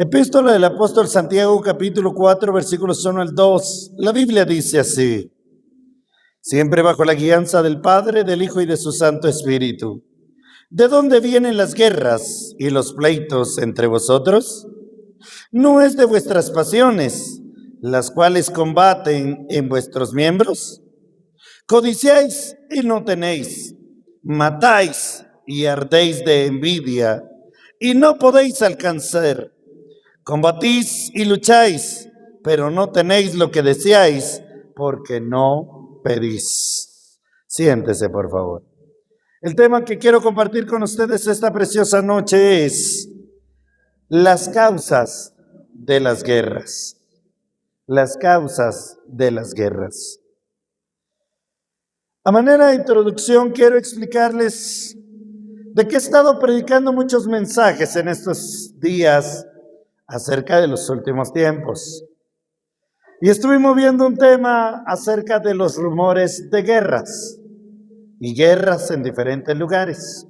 Epístola del apóstol Santiago, capítulo 4, versículos 1 al 2. La Biblia dice así: siempre bajo la guianza del Padre, del Hijo y de su Santo Espíritu. ¿De dónde vienen las guerras y los pleitos entre vosotros? ¿No es de vuestras pasiones, las cuales combaten en vuestros miembros? Codiciáis y no tenéis, matáis y ardéis de envidia y no podéis alcanzar. Combatís y lucháis, pero no tenéis lo que deseáis, porque no pedís. Siéntese, por favor. El tema que quiero compartir con ustedes esta preciosa noche es las causas de las guerras. Las causas de las guerras. A manera de introducción, quiero explicarles de que he estado predicando muchos mensajes en estos días acerca de los últimos tiempos. Y estuvimos viendo un tema acerca de los rumores de guerras y guerras en diferentes lugares.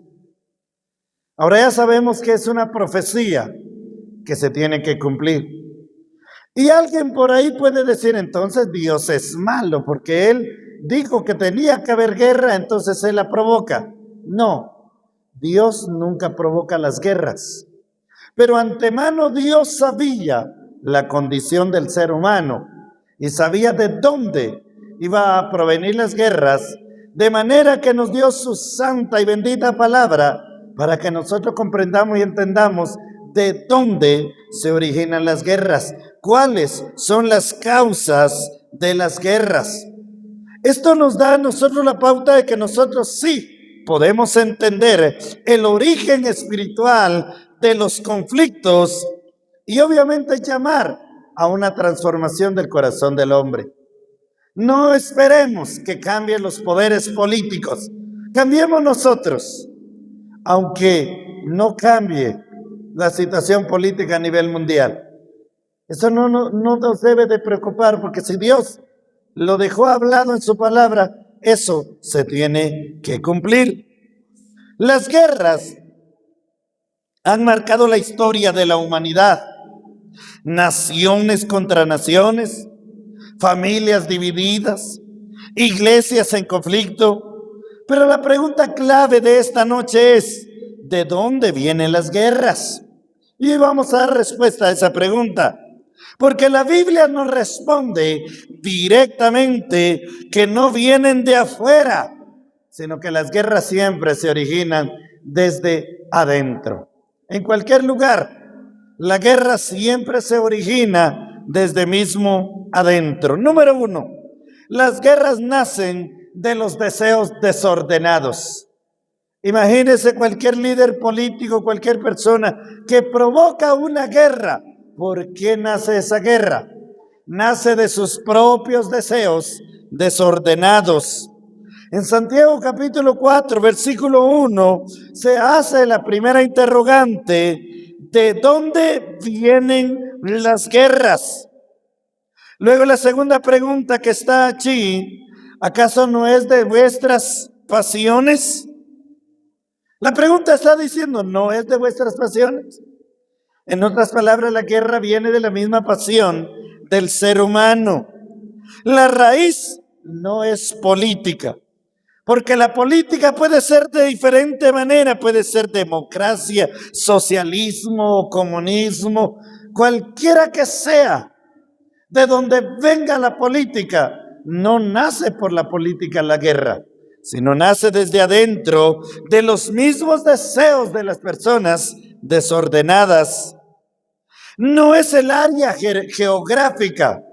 Ahora ya sabemos que es una profecía que se tiene que cumplir. Y alguien por ahí puede decir, entonces Dios es malo porque Él dijo que tenía que haber guerra, entonces Él la provoca. No, Dios nunca provoca las guerras. Pero antemano Dios sabía la condición del ser humano y sabía de dónde iba a provenir las guerras, de manera que nos dio su santa y bendita palabra para que nosotros comprendamos y entendamos de dónde se originan las guerras, cuáles son las causas de las guerras. Esto nos da a nosotros la pauta de que nosotros sí podemos entender el origen espiritual de los conflictos y obviamente llamar a una transformación del corazón del hombre. No esperemos que cambien los poderes políticos, cambiemos nosotros, aunque no cambie la situación política a nivel mundial. Eso no nos debe de preocupar, porque si Dios lo dejó hablado en su palabra, eso se tiene que cumplir. Las guerras han marcado la historia de la humanidad. Naciones contra naciones, familias divididas, iglesias en conflicto. Pero la pregunta clave de esta noche es: ¿de dónde vienen las guerras? Y vamos a dar respuesta a esa pregunta, porque la Biblia nos responde directamente que no vienen de afuera, sino que las guerras siempre se originan desde adentro. En cualquier lugar, la guerra siempre se origina desde mismo adentro. Número 1, las guerras nacen de los deseos desordenados. Imagínese cualquier líder político, cualquier persona que provoca una guerra. ¿Por qué nace esa guerra? Nace de sus propios deseos desordenados. En Santiago capítulo 4, versículo 1, se hace la primera interrogante: ¿de dónde vienen las guerras? Luego la segunda pregunta que está allí: ¿acaso no es de vuestras pasiones? La pregunta está diciendo, ¿no es de vuestras pasiones? En otras palabras, la guerra viene de la misma pasión del ser humano. La raíz no es política, porque la política puede ser de diferente manera, puede ser democracia, socialismo, comunismo, cualquiera que sea. De donde venga la política, no nace por la política la guerra, sino nace desde adentro de los mismos deseos de las personas desordenadas. No es el área geográfica,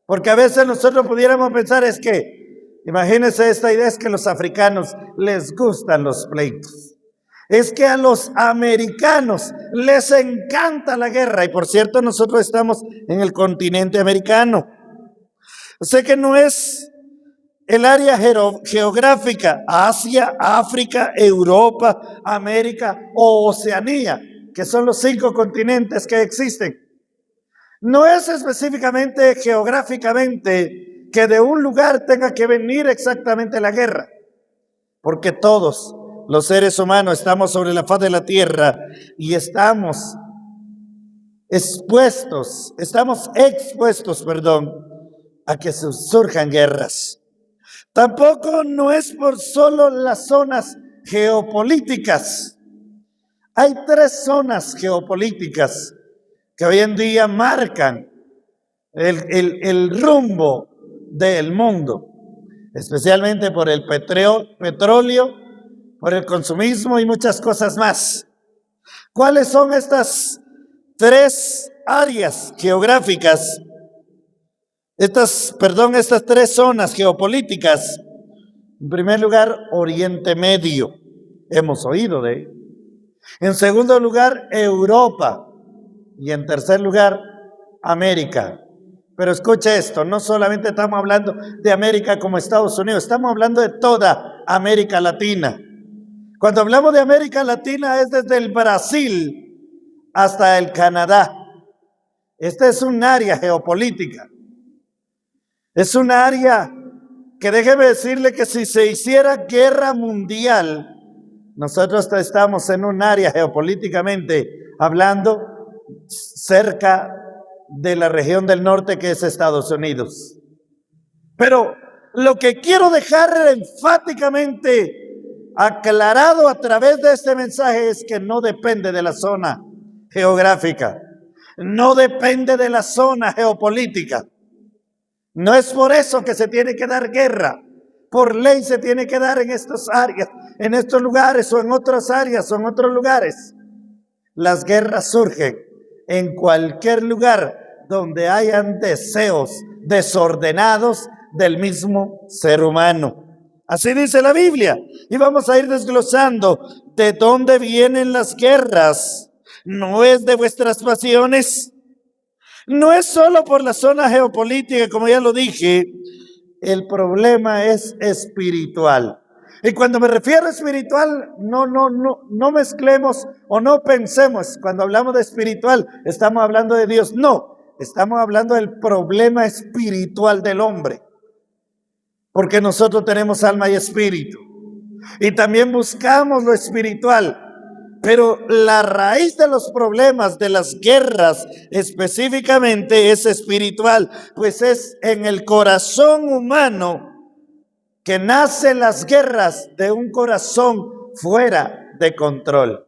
porque a veces nosotros pudiéramos pensar es que, imagínense esta idea, es que a los africanos les gustan los pleitos. Es que a los americanos les encanta la guerra. Y por cierto, nosotros estamos en el continente americano. O sea que no es el área geográfica, Asia, África, Europa, América o Oceanía, que son los 5 continentes que existen. No es específicamente geográficamente que de un lugar tenga que venir exactamente la guerra, porque todos los seres humanos estamos sobre la faz de la tierra y estamos estamos expuestos, a que surjan guerras. Tampoco no es por solo las zonas geopolíticas. Hay 3 zonas geopolíticas que hoy en día marcan el rumbo del mundo, especialmente por el petróleo, por el consumismo y muchas cosas más. ¿Cuáles son estas 3 áreas geográficas? Estas 3 zonas geopolíticas. En primer lugar, Oriente Medio. Hemos oído de ello. En segundo lugar, Europa. Y en tercer lugar, América. Pero escuche esto, no solamente estamos hablando de América como Estados Unidos, estamos hablando de toda América Latina. Cuando hablamos de América Latina es desde el Brasil hasta el Canadá. Esta es un área geopolítica. Es un área que déjeme decirle que si se hiciera guerra mundial, nosotros estamos en un área geopolíticamente hablando cerca de la región del norte que es Estados Unidos. Pero lo que quiero dejar enfáticamente aclarado a través de este mensaje es que no depende de la zona geográfica, no depende de la zona geopolítica. No es por eso que se tiene que dar guerra. Por ley se tiene que dar en estas áreas, en estos lugares o en otras áreas o en otros lugares. Las guerras surgen en cualquier lugar donde hayan deseos desordenados del mismo ser humano. Así dice la Biblia. Y vamos a ir desglosando de dónde vienen las guerras. No es de vuestras pasiones. No es solo por la zona geopolítica, como ya lo dije. El problema es espiritual. Y cuando me refiero a espiritual, no mezclemos o no pensemos. Cuando hablamos de espiritual, estamos hablando de Dios. No, estamos hablando del problema espiritual del hombre. Porque nosotros tenemos alma y espíritu. Y también buscamos lo espiritual. Pero la raíz de los problemas, de las guerras específicamente, es espiritual. Pues es en el corazón humano que nacen las guerras, de un corazón fuera de control.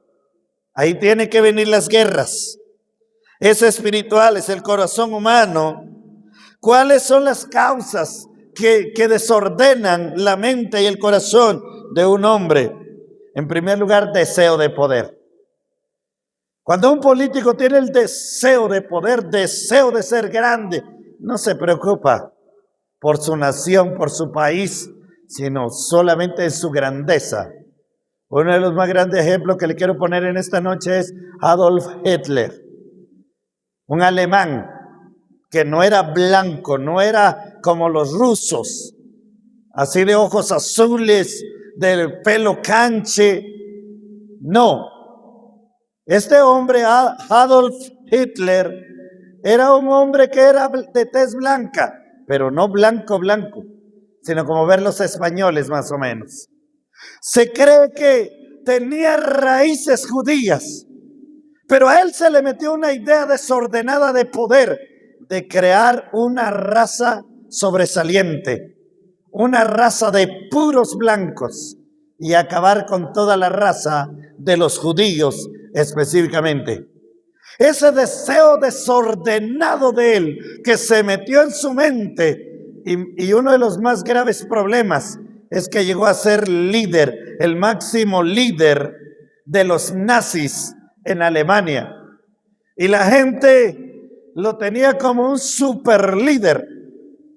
Ahí tienen que venir las guerras. Es espiritual, es el corazón humano. ¿Cuáles son las causas que desordenan la mente y el corazón de un hombre? En primer lugar, deseo de poder. Cuando un político tiene el deseo de poder, deseo de ser grande, no se preocupa por su nación, por su país, sino solamente en su grandeza. Uno de los más grandes ejemplos que le quiero poner en esta noche es Adolf Hitler, un alemán que no era blanco, no era como los rusos, así de ojos azules, del pelo canche. No, este hombre, Adolf Hitler, era un hombre que era de tez blanca, pero no blanco, sino como ver los españoles más o menos. Se cree que tenía raíces judías, pero a él se le metió una idea desordenada de poder, de crear una raza sobresaliente, una raza de puros blancos y acabar con toda la raza de los judíos específicamente. Ese deseo desordenado de él que se metió en su mente, y uno de los más graves problemas es que llegó a ser líder, el máximo líder de los nazis en Alemania. Y la gente lo tenía como un super líder.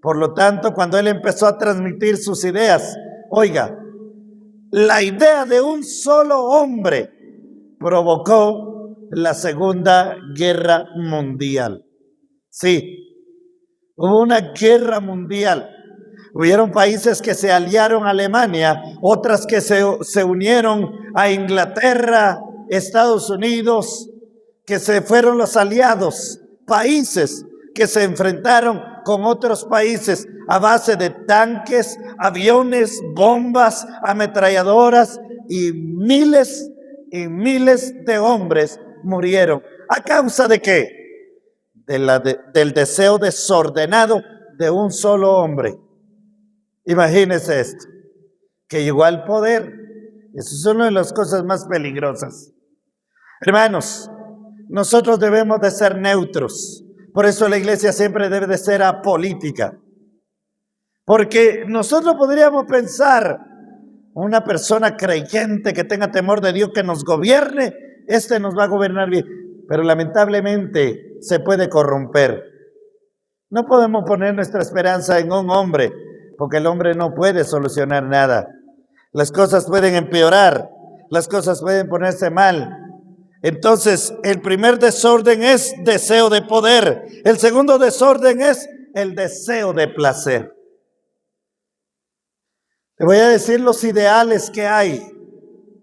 Por lo tanto, cuando él empezó a transmitir sus ideas, oiga, la idea de un solo hombre provocó la Segunda Guerra Mundial. Sí, hubo una guerra mundial. Hubieron países que se aliaron a Alemania, otras que se unieron a Inglaterra, Estados Unidos, que se fueron los aliados, países que se enfrentaron con otros países a base de tanques, aviones, bombas, ametralladoras, y miles de hombres murieron. ¿A causa de qué? del deseo desordenado de un solo hombre. Imagínense esto, que llegó al poder. Eso es una de las cosas más peligrosas. Hermanos, nosotros debemos de ser neutros. Por eso la iglesia siempre debe de ser apolítica. Porque nosotros podríamos pensar, una persona creyente que tenga temor de Dios que nos gobierne, nos va a gobernar bien. Pero lamentablemente se puede corromper. No podemos poner nuestra esperanza en un hombre, porque el hombre no puede solucionar nada. Las cosas pueden empeorar, las cosas pueden ponerse mal. Entonces, el primer desorden es deseo de poder. El segundo desorden es el deseo de placer. Te voy a decir los ideales que hay.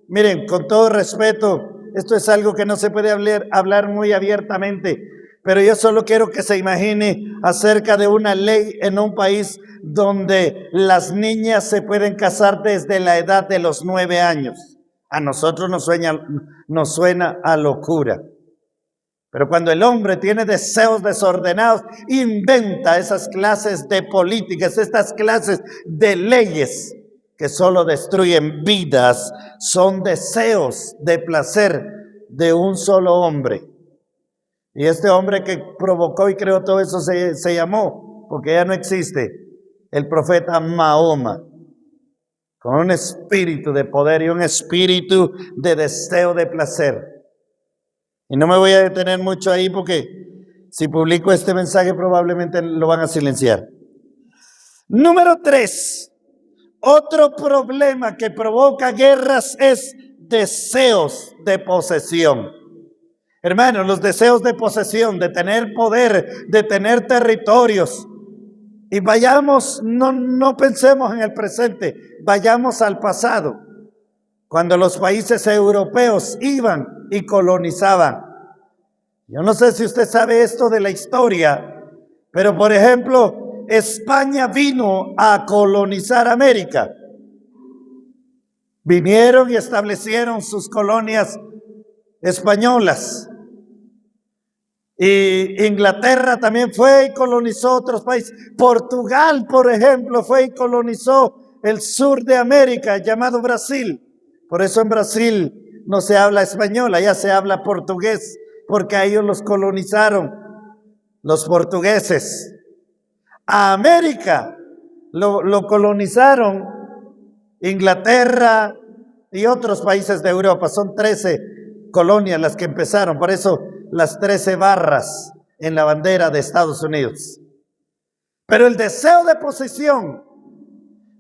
Miren, con todo respeto, esto es algo que no se puede hablar muy abiertamente, pero yo solo quiero que se imagine acerca de una ley en un país donde las niñas se pueden casar desde la edad de los 9 años. A nosotros nos suena a locura. Pero cuando el hombre tiene deseos desordenados, inventa esas clases de políticas, estas clases de leyes que solo destruyen vidas. Son deseos de placer de un solo hombre. Y este hombre que provocó y creó todo eso se llamó, porque ya no existe, el profeta Mahoma, con un espíritu de poder y un espíritu de deseo de placer. Y no me voy a detener mucho ahí porque si publico este mensaje probablemente lo van a silenciar. Número 3. Otro problema que provoca guerras es deseos de posesión. Hermanos, los deseos de posesión, de tener poder, de tener territorios. Y vayamos, no pensemos en el presente, vayamos al pasado, cuando los países europeos iban y colonizaban. Yo no sé si usted sabe esto de la historia, pero por ejemplo, España vino a colonizar América. Vinieron y establecieron sus colonias españolas. Y Inglaterra también fue y colonizó otros países. Portugal, por ejemplo, fue y colonizó el sur de América, llamado Brasil. Por eso en Brasil no se habla español, allá se habla portugués, porque a ellos los colonizaron los portugueses. A América lo colonizaron Inglaterra y otros países de Europa. Son 13 colonias las que empezaron, por eso las 13 barras en la bandera de Estados Unidos. Pero el deseo de posesión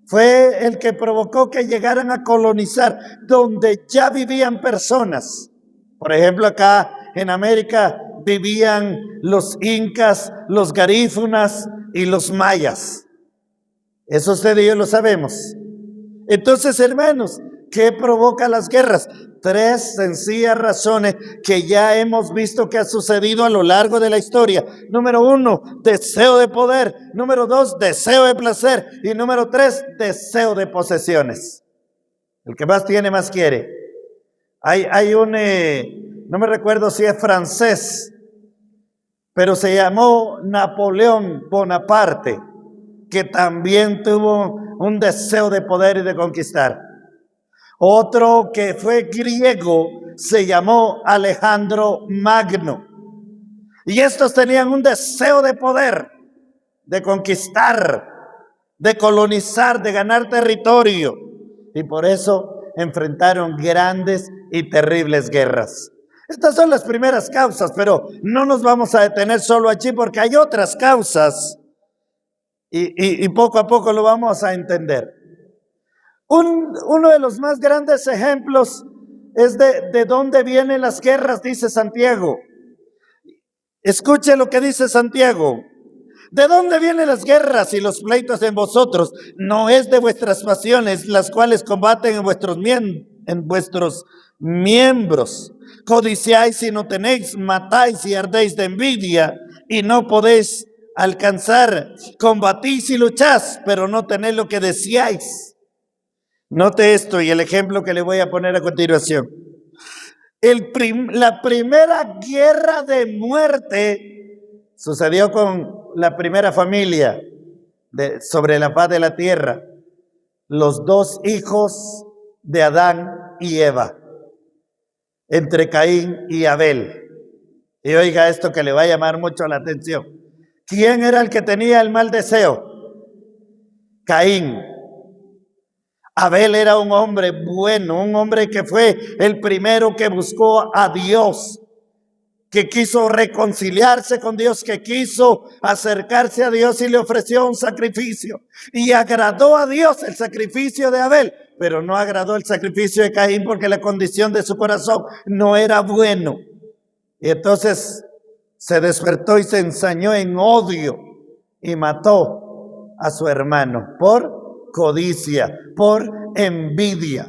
fue el que provocó que llegaran a colonizar donde ya vivían personas. Por ejemplo, acá en América vivían los incas, los garífunas y los mayas. Eso usted y yo lo sabemos. Entonces, hermanos, ¿qué provoca las guerras? 3 sencillas razones que ya hemos visto que ha sucedido a lo largo de la historia. Número 1, deseo de poder. Número 2, deseo de placer. Y número 3, deseo de posesiones. El que más tiene, más quiere. Hay un, no me recuerdo si es francés, pero se llamó Napoleón Bonaparte, que también tuvo un deseo de poder y de conquistar. Otro que fue griego se llamó Alejandro Magno. Y estos tenían un deseo de poder, de conquistar, de colonizar, de ganar territorio. Y por eso enfrentaron grandes y terribles guerras. Estas son las primeras causas, pero no nos vamos a detener solo allí porque hay otras causas. Y poco a poco lo vamos a entender. Uno de los más grandes ejemplos es de dónde vienen las guerras, dice Santiago. Escuche lo que dice Santiago. ¿De dónde vienen las guerras y los pleitos en vosotros? No es de vuestras pasiones, las cuales combaten en vuestros miembros. Codiciáis y no tenéis, matáis y ardéis de envidia y no podéis alcanzar. Combatís y lucháis, pero no tenéis lo que deseáis. Note esto y el ejemplo que le voy a poner a continuación. La primera guerra de muerte Sucedió con la primera familia sobre la faz de la tierra, los dos hijos de Adán y Eva, entre Caín y Abel. Y oiga esto que le va a llamar mucho la atención. ¿Quién era el que tenía el mal deseo? Caín. Abel era un hombre bueno, un hombre que fue el primero que buscó a Dios, que quiso reconciliarse con Dios, que quiso acercarse a Dios y le ofreció un sacrificio. Y agradó a Dios el sacrificio de Abel, pero no agradó el sacrificio de Caín porque la condición de su corazón no era bueno. Y entonces se despertó y se ensañó en odio y mató a su hermano por codicia, por envidia.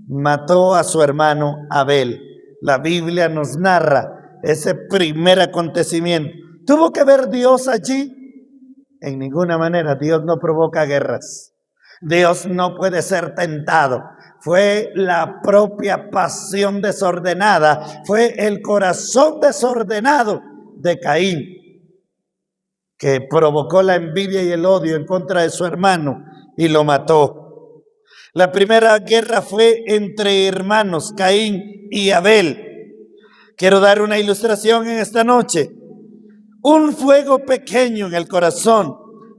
Mató a su hermano Abel. La Biblia nos narra ese primer acontecimiento. ¿Tuvo que ver Dios allí? En ninguna manera. Dios no provoca guerras. Dios no puede ser tentado. Fue la propia pasión desordenada, fue el corazón desordenado de Caín que provocó la envidia y el odio en contra de su hermano y lo mató. La primera guerra fue entre hermanos, Caín y Abel. Quiero dar una ilustración en esta noche. Un fuego pequeño en el corazón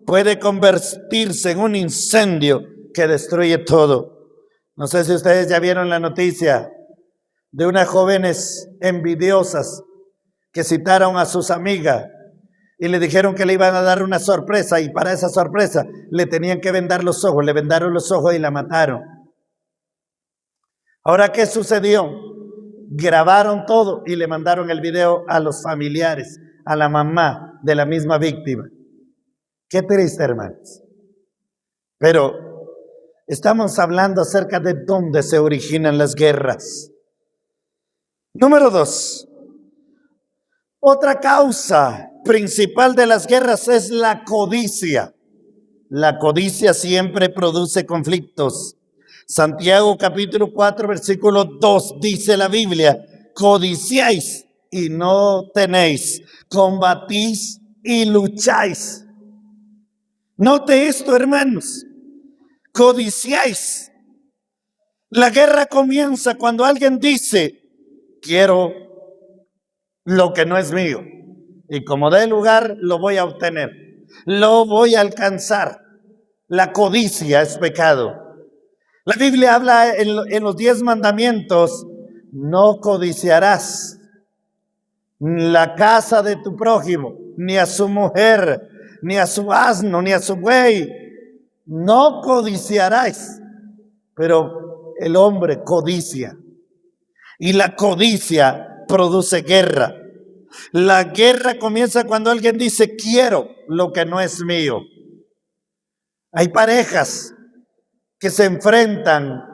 puede convertirse en un incendio que destruye todo. No sé si ustedes ya vieron la noticia de unas jóvenes envidiosas que citaron a sus amigas y le dijeron que le iban a dar una sorpresa, y para esa sorpresa le tenían que vendar los ojos. Le vendaron los ojos y la mataron. Ahora, ¿qué sucedió? Grabaron todo y le mandaron el video a los familiares, a la mamá de la misma víctima. Qué triste, hermanos. Pero estamos hablando acerca de dónde se originan las guerras. Número 2. Otra causa principal de las guerras es la codicia. La codicia siempre produce conflictos. Santiago capítulo 4 versículo 2 dice la Biblia: codiciáis y no tenéis, combatís y lucháis. Note esto, hermanos. Codiciáis. La guerra comienza cuando alguien dice: quiero lo que no es mío, y como dé lugar lo voy a obtener, lo voy a alcanzar. La codicia es pecado. La Biblia habla en los 10 mandamientos: no codiciarás la casa de tu prójimo, ni a su mujer, ni a su asno, ni a su buey. No codiciarás. Pero el hombre codicia. Y la codicia produce guerra. La guerra comienza cuando alguien dice: quiero lo que no es mío. Hay parejas que se enfrentan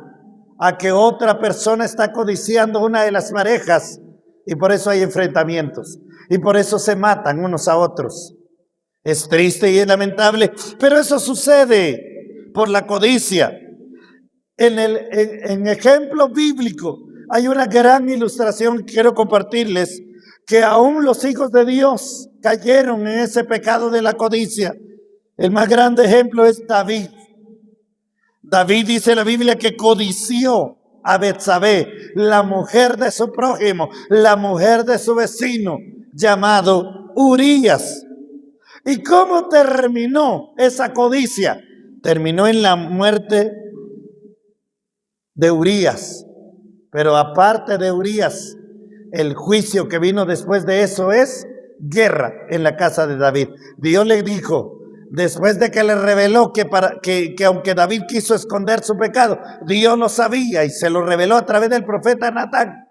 a que otra persona está codiciando una de las parejas, y por eso hay enfrentamientos y por eso se matan unos a otros. Es triste y es lamentable, pero eso sucede por la codicia. En ejemplo bíblico hay una gran ilustración que quiero compartirles, que aún los hijos de Dios cayeron en ese pecado de la codicia. El más grande ejemplo es David. David, dice la Biblia, que codició a Betsabé, la mujer de su prójimo, la mujer de su vecino, llamado Urías. ¿Y cómo terminó esa codicia? Terminó en la muerte de Urías. Pero aparte de Urías, el juicio que vino después de eso es guerra en la casa de David. Dios le dijo, después de que le reveló que aunque David quiso esconder su pecado, Dios lo sabía y se lo reveló a través del profeta Natán.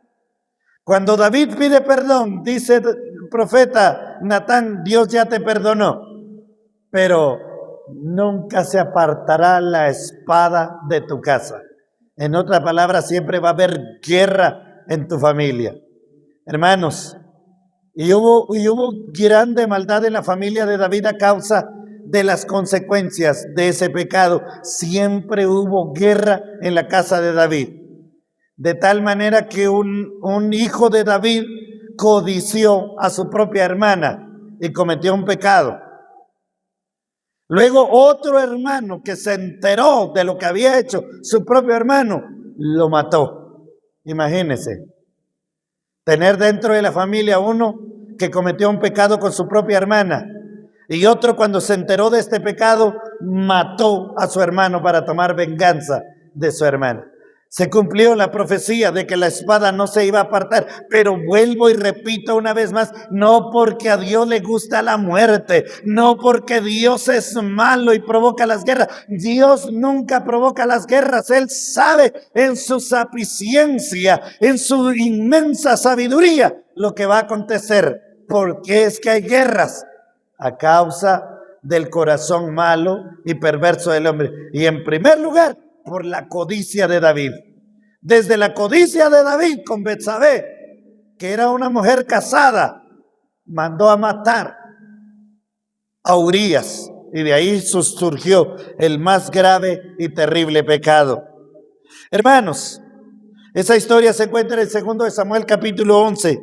Cuando David pide perdón, dice el profeta Natán: Dios ya te perdonó, pero nunca se apartará la espada de tu casa. En otras palabras, siempre va a haber guerra en tu familia. Hermanos, y hubo grande maldad en la familia de David a causa de las consecuencias de ese pecado. Siempre hubo guerra en la casa de David. De tal manera que un hijo de David codició a su propia hermana y cometió un pecado. Luego otro hermano que se enteró de lo que había hecho su propio hermano, lo mató. Imagínense, tener dentro de la familia uno que cometió un pecado con su propia hermana y otro cuando se enteró de este pecado mató a su hermano para tomar venganza de su hermana. Se cumplió la profecía de que la espada no se iba a apartar, pero vuelvo y repito una vez más, no porque a Dios le gusta la muerte, no porque Dios es malo y provoca las guerras. Dios nunca provoca las guerras. Él sabe en su sapiencia, en su inmensa sabiduría lo que va a acontecer. ¿Por qué es que hay guerras? A causa del corazón malo y perverso del hombre. Y en primer lugar, por la codicia de David. Desde la codicia de David con Betsabé, que era una mujer casada, mandó a matar a Urías. Y de ahí surgió el más grave y terrible pecado. Hermanos, esa historia se encuentra en el 2 Samuel capítulo 11,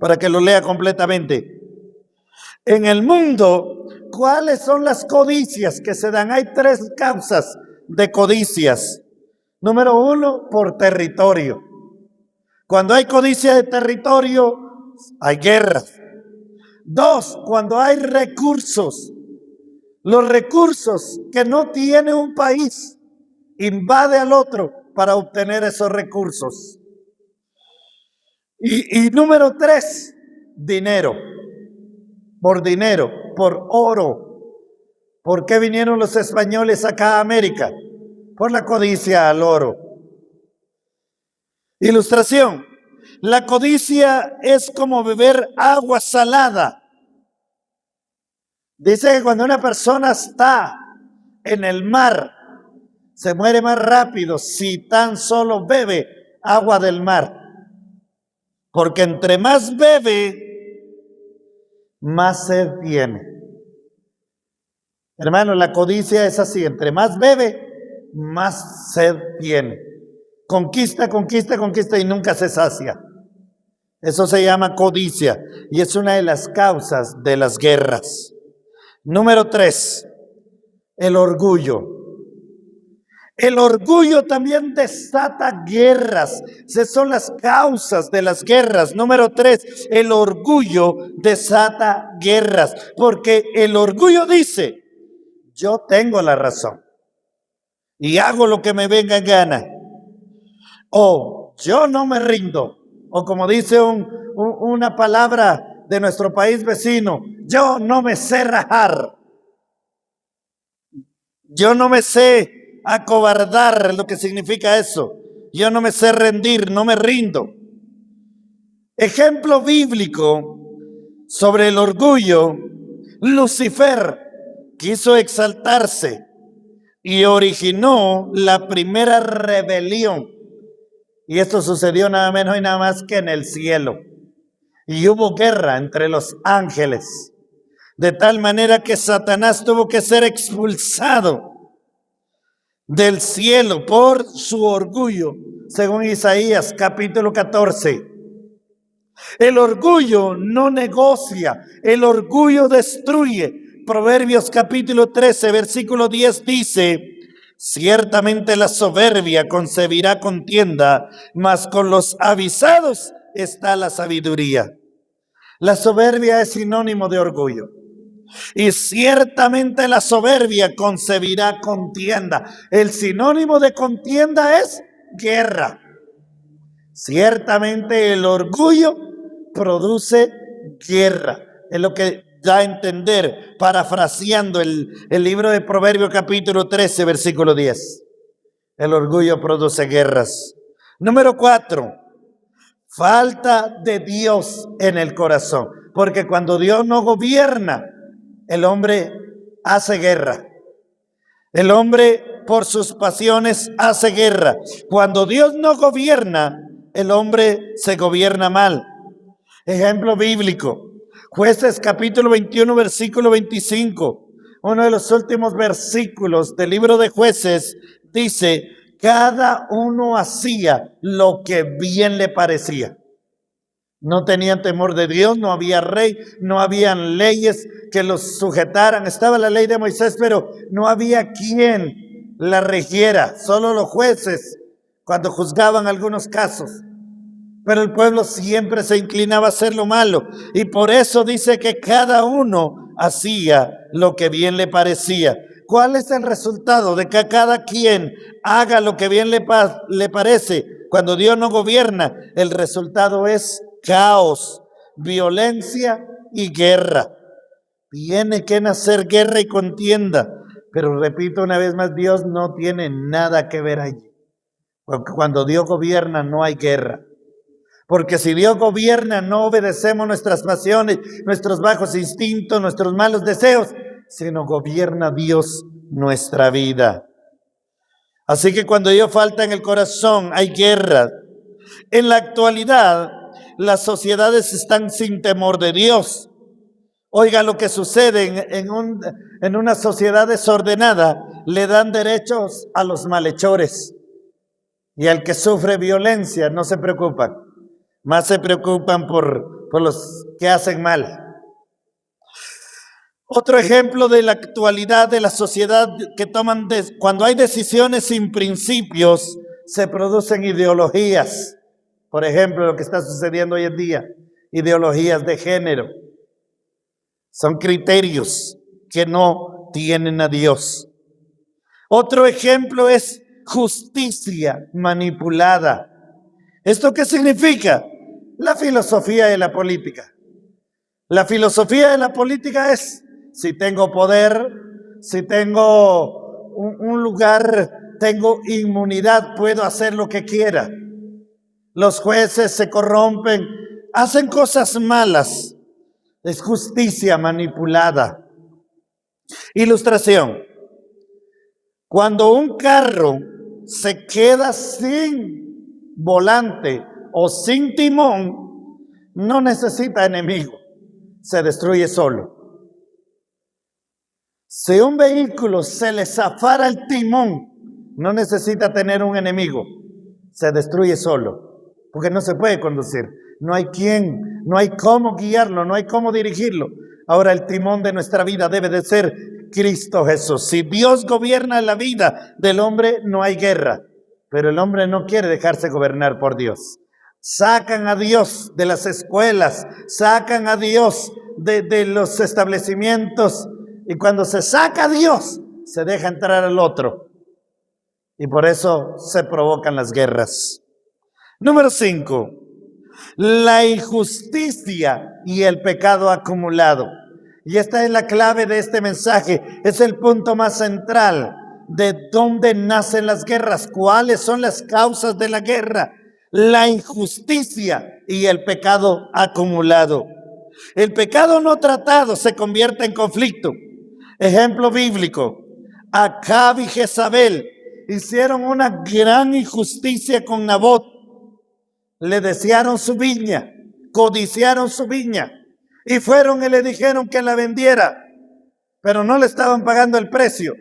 para que lo lea completamente. En el mundo, ¿cuáles son las codicias que se dan? Hay 3 causas de codicias. Número 1, por territorio. Cuando hay codicia de territorio, hay guerra. 2, cuando hay recursos. Los recursos que no tiene un país, invade al otro para obtener esos recursos. Y número 3, dinero. Por dinero, por oro. ¿Por qué vinieron los españoles acá a América? Por la codicia al oro. Ilustración. La codicia es como beber agua salada. Dice que cuando una persona está en el mar, se muere más rápido si tan solo bebe agua del mar. Porque entre más bebe, más sed tiene. Hermano, la codicia es así, entre más bebe, más sed tiene. Conquista, conquista, conquista y nunca se sacia. Eso se llama codicia y es una de las causas de las guerras. Número 3, el orgullo. El orgullo también desata guerras. Esas son las causas de las guerras. Número 3, el orgullo desata guerras. Porque el orgullo dice, yo tengo la razón y hago lo que me venga en gana. O yo no me rindo. O como dice una palabra de nuestro país vecino, yo no me sé rajar. Yo no me sé acobardar, lo que significa eso. Yo no me sé rendir, no me rindo. Ejemplo bíblico sobre el orgullo. Lucifer quiso exaltarse y originó la primera rebelión. Y esto sucedió nada menos y nada más que en el cielo. Y hubo guerra entre los ángeles, de tal manera que Satanás tuvo que ser expulsado del cielo por su orgullo, según Isaías capítulo 14. El orgullo no negocia, el orgullo destruye. Proverbios capítulo 13, versículo 10 dice, ciertamente la soberbia concebirá contienda, mas con los avisados está la sabiduría. La soberbia es sinónimo de orgullo. Y ciertamente la soberbia concebirá contienda. El sinónimo de contienda es guerra. Ciertamente el orgullo produce guerra. Es lo que da a entender, parafraseando el libro de Proverbios capítulo 13, versículo 10. El orgullo produce guerras. Número 4, falta de Dios en el corazón. Porque cuando Dios no gobierna, el hombre hace guerra. El hombre por sus pasiones hace guerra. Cuando Dios no gobierna, el hombre se gobierna mal. Ejemplo bíblico. Jueces capítulo 21, versículo 25. Uno de los últimos versículos del libro de Jueces dice, cada uno hacía lo que bien le parecía. No tenían temor de Dios, no había rey, no habían leyes que los sujetaran. Estaba la ley de Moisés, pero no había quien la regiera, solo los jueces cuando juzgaban algunos casos. Pero el pueblo siempre se inclinaba a hacer lo malo, y por eso dice que cada uno hacía lo que bien le parecía. ¿Cuál es el resultado de que cada quien haga lo que bien le parece? Cuando Dios no gobierna, el resultado es caos, violencia y guerra. Tiene que nacer guerra y contienda, pero repito una vez más, Dios no tiene nada que ver allí. Porque cuando Dios gobierna no hay guerra. Porque si Dios gobierna, no obedecemos nuestras pasiones, nuestros bajos instintos, nuestros malos deseos, sino gobierna Dios nuestra vida. Así que cuando Dios falta en el corazón, hay guerra. En la actualidad, las sociedades están sin temor de Dios. Oiga lo que sucede en una sociedad desordenada. Le dan derechos a los malhechores. Y al que sufre violencia no se preocupan. Más se preocupan por los que hacen mal. Otro ejemplo de la actualidad de la sociedad que toman, cuando hay decisiones sin principios, se producen ideologías. Por ejemplo, lo que está sucediendo hoy en día, ideologías de género. Son criterios que no tienen a Dios. Otro ejemplo es justicia manipulada. ¿Esto qué significa? La filosofía de la política. La filosofía de la política es, si tengo poder, si tengo un lugar, tengo inmunidad, puedo hacer lo que quiera. Los jueces se corrompen, hacen cosas malas. Es justicia manipulada. Ilustración. Cuando un carro se queda sin volante o sin timón, no necesita enemigo, se destruye solo. Si un vehículo se le zafara el timón, no necesita tener un enemigo, se destruye solo, porque no se puede conducir. No hay quien, no hay cómo guiarlo, no hay cómo dirigirlo. Ahora el timón de nuestra vida debe de ser Cristo Jesús. Si Dios gobierna la vida del hombre, no hay guerra. Pero el hombre no quiere dejarse gobernar por Dios. Sacan a Dios de las escuelas, sacan a Dios de los establecimientos. Y cuando se saca a Dios, se deja entrar al otro. Y por eso se provocan las guerras. Número 5. La injusticia y el pecado acumulado. Y esta es la clave de este mensaje. Es el punto más central de dónde nacen las guerras. ¿Cuáles son las causas de la guerra? La injusticia y el pecado acumulado. El pecado no tratado se convierte en conflicto. Ejemplo bíblico. Acab y Jezabel hicieron una gran injusticia con Nabot. Le desearon su viña, codiciaron su viña y fueron y le dijeron que la vendiera, pero no le estaban pagando el precio.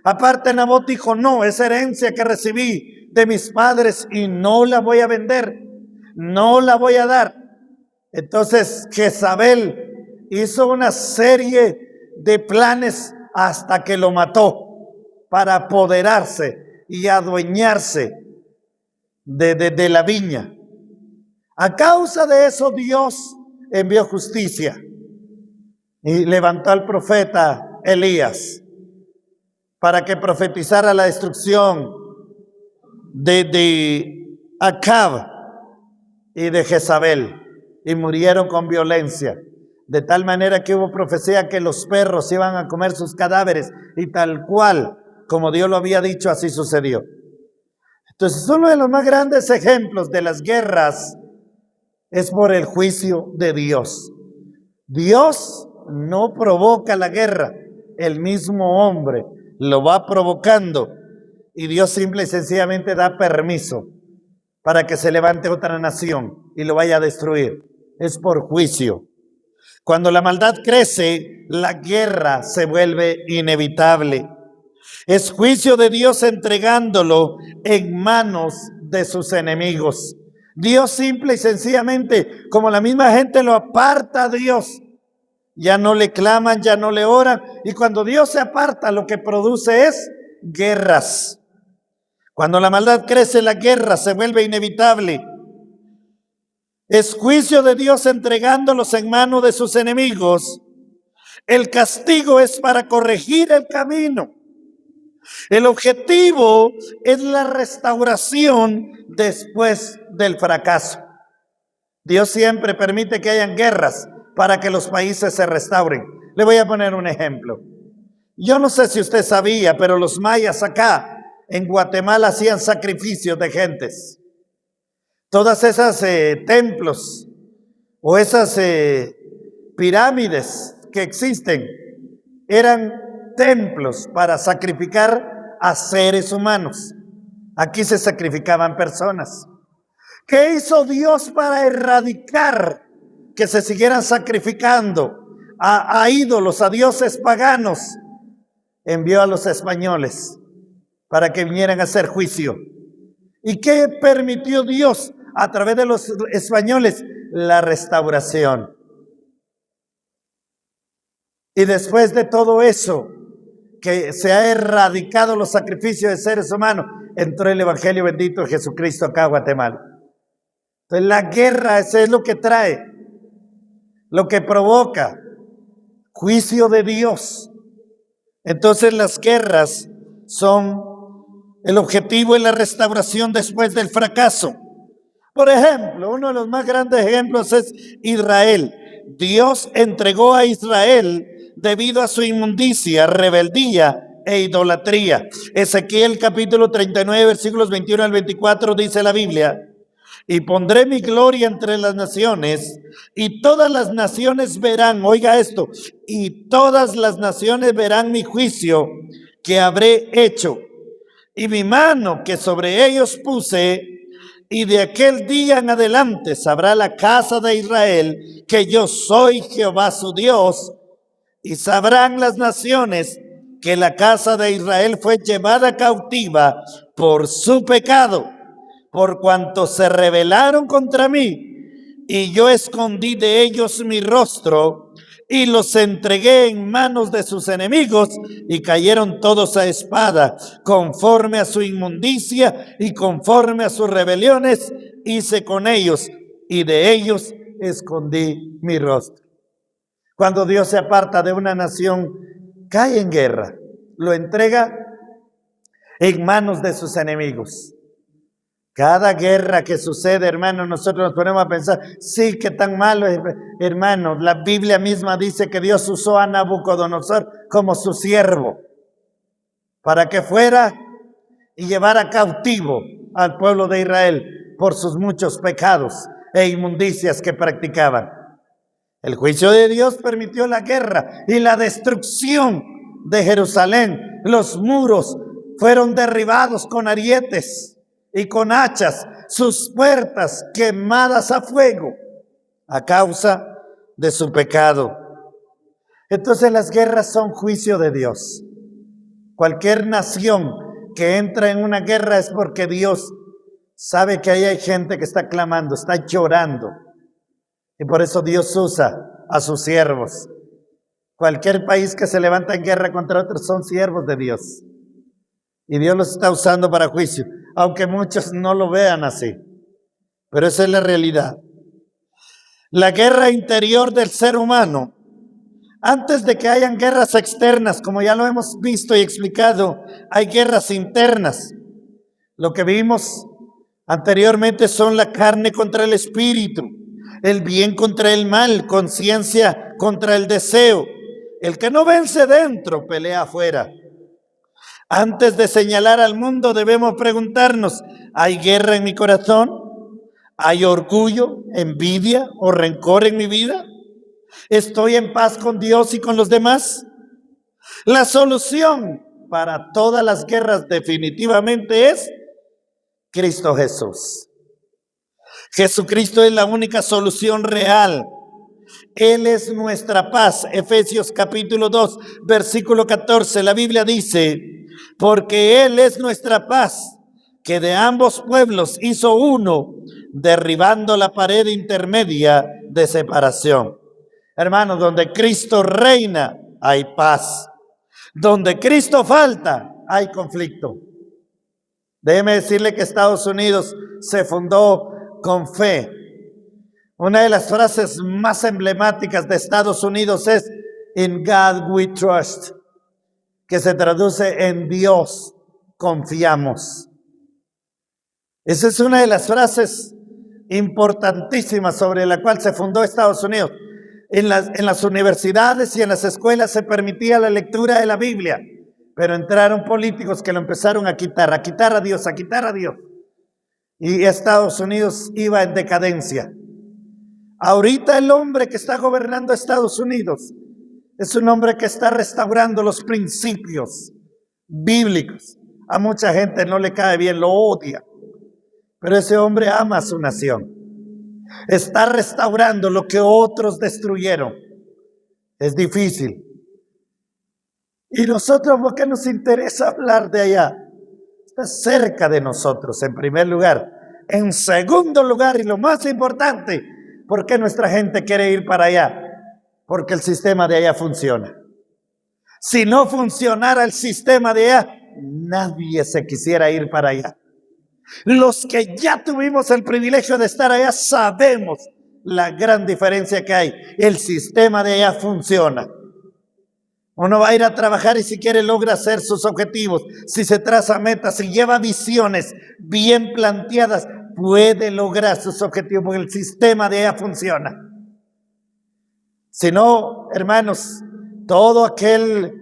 Aparte Nabot dijo, no, es herencia que recibí de mis padres y no la voy a vender, no la voy a dar. Entonces Jezabel hizo una serie de planes hasta que lo mató para apoderarse y adueñarse de la viña. A causa de eso Dios envió justicia y levantó al profeta Elías para que profetizara la destrucción de Acab y de Jezabel, y murieron con violencia, de tal manera que hubo profecía que los perros iban a comer sus cadáveres, y tal cual como Dios lo había dicho, así sucedió. Entonces uno de los más grandes ejemplos de las guerras es por el juicio de Dios. Dios no provoca la guerra, el mismo hombre lo va provocando, y Dios simple y sencillamente da permiso para que se levante otra nación y lo vaya a destruir. Es por juicio. Cuando la maldad crece, la guerra se vuelve inevitable. Es juicio de Dios entregándolo en manos de sus enemigos. Dios simple y sencillamente, como la misma gente lo aparta a Dios, ya no le claman, ya no le oran. Y cuando Dios se aparta, lo que produce es guerras. Cuando la maldad crece, la guerra se vuelve inevitable. Es juicio de Dios entregándolos en manos de sus enemigos. El castigo es para corregir el camino. El objetivo es la restauración después del fracaso. Dios siempre permite que hayan guerras para que los países se restauren. Le voy a poner un ejemplo. Yo no sé si usted sabía, pero los mayas acá en Guatemala hacían sacrificios de gentes. Todas esas templos o esas pirámides que existen eran templos para sacrificar a seres humanos. Aquí se sacrificaban personas. ¿Qué hizo Dios para erradicar que se siguieran sacrificando a ídolos, a dioses paganos? Envió a los españoles para que vinieran a hacer juicio. ¿Y qué permitió Dios a través de los españoles? La restauración. Y después de todo eso, que se ha erradicado los sacrificios de seres humanos, entró el Evangelio bendito de Jesucristo acá a Guatemala. Entonces la guerra, eso es lo que trae, lo que provoca juicio de Dios. Entonces las guerras son el objetivo en la restauración después del fracaso. Por ejemplo, uno de los más grandes ejemplos es Israel. Dios entregó a Israel debido a su inmundicia, rebeldía e idolatría. Ezequiel capítulo 39, versículos 21 al 24 dice la Biblia: y pondré mi gloria entre las naciones, y todas las naciones verán, oiga esto, y todas las naciones verán mi juicio que habré hecho, y mi mano que sobre ellos puse, y de aquel día en adelante sabrá la casa de Israel que yo soy Jehová su Dios, y sabrán las naciones que la casa de Israel fue llevada cautiva por su pecado, por cuanto se rebelaron contra mí, y yo escondí de ellos mi rostro, y los entregué en manos de sus enemigos, y cayeron todos a espada, conforme a su inmundicia y conforme a sus rebeliones, hice con ellos, y de ellos escondí mi rostro. Cuando Dios se aparta de una nación, cae en guerra, lo entrega en manos de sus enemigos. Cada guerra que sucede, hermano, nosotros nos ponemos a pensar, sí, qué tan malo es, hermano. La Biblia misma dice que Dios usó a Nabucodonosor como su siervo para que fuera y llevara cautivo al pueblo de Israel por sus muchos pecados e inmundicias que practicaban. El juicio de Dios permitió la guerra y la destrucción de Jerusalén. Los muros fueron derribados con arietes y con hachas, sus puertas quemadas a fuego a causa de su pecado. Entonces las guerras son juicio de Dios. Cualquier nación que entra en una guerra es porque Dios sabe que ahí hay gente que está clamando, está llorando. Y por eso Dios usa a sus siervos. Cualquier país que se levanta en guerra contra otros son siervos de Dios. Y Dios los está usando para juicio, aunque muchos no lo vean así. Pero esa es la realidad. La guerra interior del ser humano, antes de que hayan guerras externas, como ya lo hemos visto y explicado, hay guerras internas. Lo que vimos anteriormente son la carne contra el espíritu, el bien contra el mal, conciencia contra el deseo. El que no vence dentro, pelea afuera. Antes de señalar al mundo debemos preguntarnos, ¿hay guerra en mi corazón? ¿Hay orgullo, envidia o rencor en mi vida? ¿Estoy en paz con Dios y con los demás? La solución para todas las guerras definitivamente es Cristo Jesús. Jesucristo es la única solución real. Él es nuestra paz. Efesios capítulo 2, versículo 14. La Biblia dice: porque Él es nuestra paz, que de ambos pueblos hizo uno, derribando la pared intermedia de separación. Hermanos, donde Cristo reina, hay paz. Donde Cristo falta, hay conflicto. Déjeme decirle que Estados Unidos se fundó con fe. Una de las frases más emblemáticas de Estados Unidos es "In God we trust", que se traduce "en Dios confiamos". Esa es una de las frases importantísimas sobre la cual se fundó Estados Unidos. En las universidades y en las escuelas se permitía la lectura de la Biblia, pero entraron políticos que lo empezaron a quitar a Dios, a quitar a Dios. Y Estados Unidos iba en decadencia. Ahorita el hombre que está gobernando Estados Unidos es un hombre que está restaurando los principios bíblicos. A mucha gente no le cae bien, lo odia, pero ese hombre ama a su nación. Está restaurando lo que otros destruyeron. Es difícil. Y nosotros, ¿por qué nos interesa hablar de allá? Está cerca de nosotros, en primer lugar. En segundo lugar, y lo más importante, ¿por qué nuestra gente quiere ir para allá? Porque el sistema de allá funciona. Si no funcionara el sistema de allá, nadie se quisiera ir para allá. Los que ya tuvimos el privilegio de estar allá sabemos la gran diferencia que hay. El sistema de allá funciona. Uno va a ir a trabajar y si quiere logra hacer sus objetivos. Si se traza metas, si lleva visiones bien planteadas, puede lograr sus objetivos porque el sistema de allá funciona. Si no, hermanos, todo aquel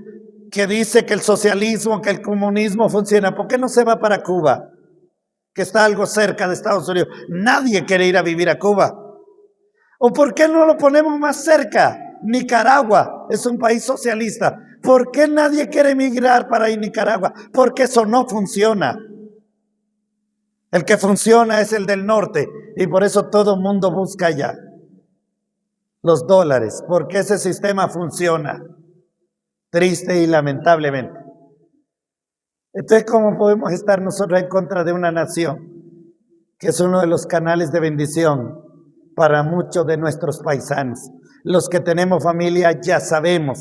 que dice que el socialismo, que el comunismo funciona, ¿por qué no se va para Cuba? Que está algo cerca de Estados Unidos. Nadie quiere ir a vivir a Cuba. ¿O por qué no lo ponemos más cerca? Nicaragua es un país socialista. ¿Por qué nadie quiere emigrar para ir a Nicaragua? Porque eso no funciona. El que funciona es el del norte y por eso todo el mundo busca allá los dólares, porque ese sistema funciona. Triste y lamentablemente. Entonces, ¿cómo podemos estar nosotros en contra de una nación que es uno de los canales de bendición para muchos de nuestros paisanos? Los que tenemos familia ya sabemos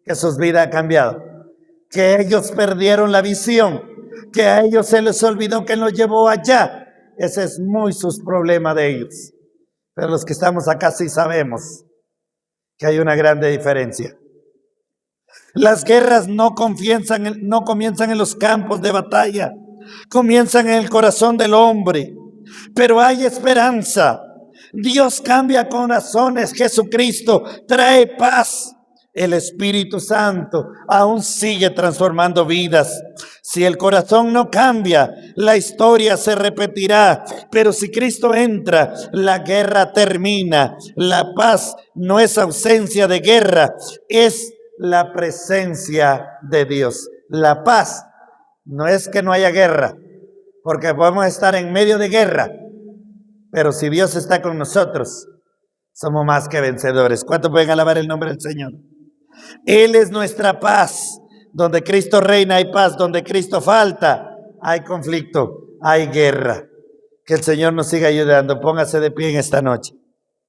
que sus vidas han cambiado, que ellos perdieron la visión, que a ellos se les olvidó que los llevó allá. Ese es muy sus problemas de ellos. Pero los que estamos acá sí sabemos que hay una grande diferencia. Las guerras no comienzan en los campos de batalla, comienzan en el corazón del hombre, pero hay esperanza. Dios cambia corazones, Jesucristo trae paz. El Espíritu Santo aún sigue transformando vidas. Si el corazón no cambia, la historia se repetirá. Pero si Cristo entra, la guerra termina. La paz no es ausencia de guerra, es la presencia de Dios. La paz no es que no haya guerra, porque podemos estar en medio de guerra, pero si Dios está con nosotros, somos más que vencedores. ¿Cuántos pueden alabar el nombre del Señor? Él es nuestra paz. Donde Cristo reina hay paz, donde Cristo falta hay conflicto, hay guerra. Que el Señor nos siga ayudando. Póngase de pie en esta noche.